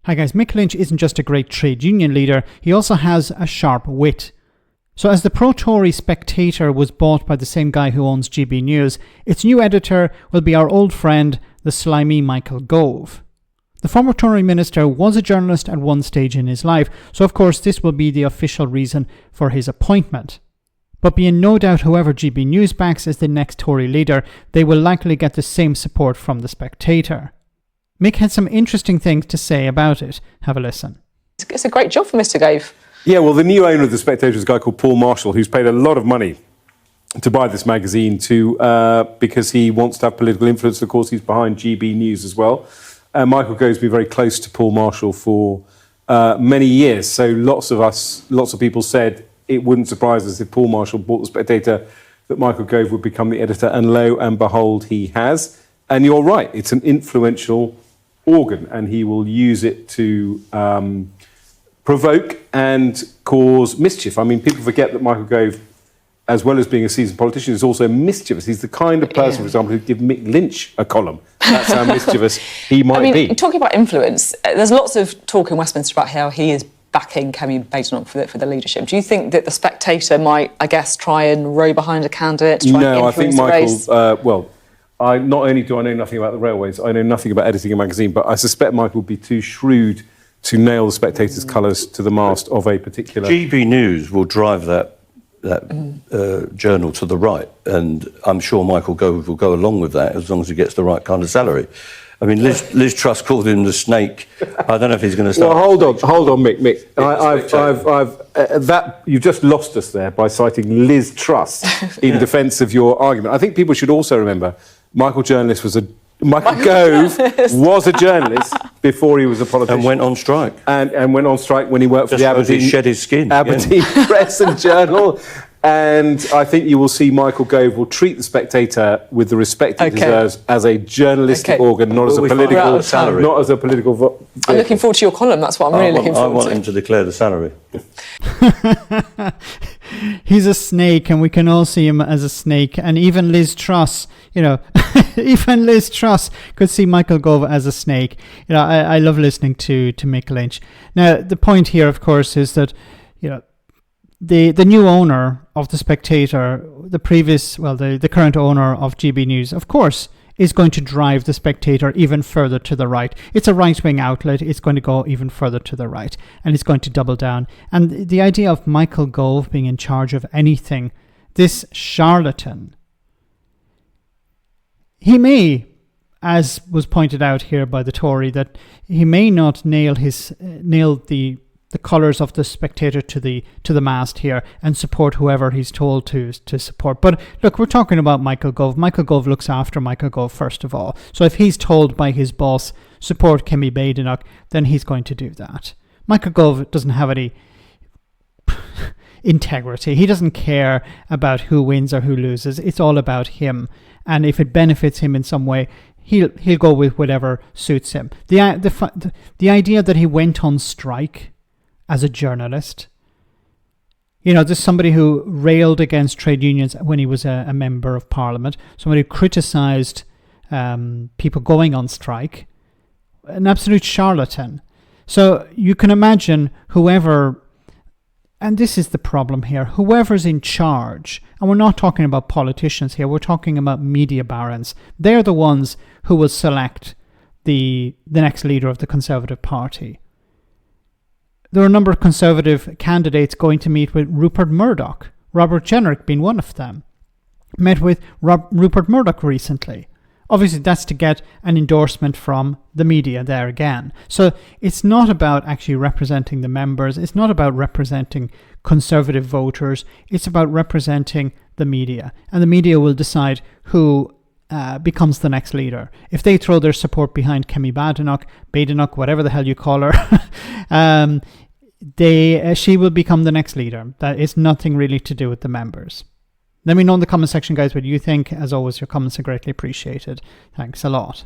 Hi guys, Mick Lynch isn't just a great trade union leader, he also has a sharp wit. So as the pro-Tory Spectator was bought by the same guy who owns GB News, its new editor will be our old friend, the slimy Michael Gove. The former Tory minister was a journalist at one stage in his life, so of course this will be the official reason for his appointment. But be in no doubt whoever GB News backs as the next Tory leader, they will likely get the same support from the Spectator. Mick had some interesting things to say about it. Have a listen. It's a great job for Mr. Gove. Yeah, well, the new owner of The Spectator is a guy called Paul Marshall, who's paid a lot of money to buy this magazine because he wants to have political influence. Of course, he's behind GB News as well. Michael Gove's been very close to Paul Marshall for many years. So lots of people said it wouldn't surprise us if Paul Marshall bought The Spectator, that Michael Gove would become the editor. And lo and behold, he has. And you're right, it's an influential organ, and he will use it to provoke and cause mischief. I mean, people forget that Michael Gove, as well as being a seasoned politician, is also mischievous. He's the kind of person, for example, who'd give Mick Lynch a column. That's how mischievous he might be. Talking about influence, there's lots of talk in Westminster about how he is backing Kemi Badenoch for the leadership. Do you think that the Spectator might, I guess, try and row behind a candidate to try and influence the race? No, I think Michael... not only do I know nothing about the railways, I know nothing about editing a magazine, but I suspect Michael would be too shrewd to nail the Spectator's colours to the mast of a particular... GB News will drive that journal to the right, and I'm sure Michael Gove will go along with that as long as he gets the right kind of salary. I mean, Liz Truss called him the snake. I don't know if he's going to start... Well, hold on, Mick. You've just lost us there by citing Liz Truss in defence of your argument. I think people should also remember Michael Gove was a journalist before he was a politician. And went on strike. And went on strike when he worked for the Aberdeen... He shed his skin. Aberdeen Press and Journal. And I think you will see Michael Gove will treat The Spectator with the respect it deserves as a journalistic organ, not as a political salary. Not as a political... I'm looking forward to your column. That's what I'm really looking forward to. I want him to declare the salary. He's a snake, and we can all see him as a snake. And even Liz Truss, even Liz Truss could see Michael Gove as a snake. I love listening to Mick Lynch. Now, the point here, of course, is that, the new owner of The Spectator, the current owner of GB News, of course, is going to drive The Spectator even further to the right. It's a right-wing outlet. It's going to go even further to the right, and it's going to double down. And the idea of Michael Gove being in charge of anything, this charlatan, he may, as was pointed out here by the Tory, that he may not nail the colours of The Spectator to the mast here and support whoever he's told to support. But look, we're talking about Michael Gove. Michael Gove looks after Michael Gove first of all. So if he's told by his boss, support Kemi Badenoch, then he's going to do that. Michael Gove doesn't have any integrity. He doesn't care about who wins or who loses. It's all about him. And if it benefits him in some way, he'll go with whatever suits him. The idea that he went on strike as a journalist, there's somebody who railed against trade unions when he was a member of Parliament, somebody who criticised people going on strike, an absolute charlatan. So you can imagine whoever, and this is the problem here, whoever's in charge, and we're not talking about politicians here, we're talking about media barons. They're the ones who will select the next leader of the Conservative Party. There are a number of Conservative candidates going to meet with Rupert Murdoch, Robert Jenrick being one of them. Met with Rupert Murdoch recently. Obviously, that's to get an endorsement from the media there again. So it's not about actually representing the members. It's not about representing Conservative voters. It's about representing the media. And the media will decide who becomes the next leader. If they throw their support behind Kemi Badenoch, whatever the hell you call her, she will become the next leader. That is nothing really to do with the members. Let me know in the comment section, guys, what you think. As always, your comments are greatly appreciated. Thanks a lot.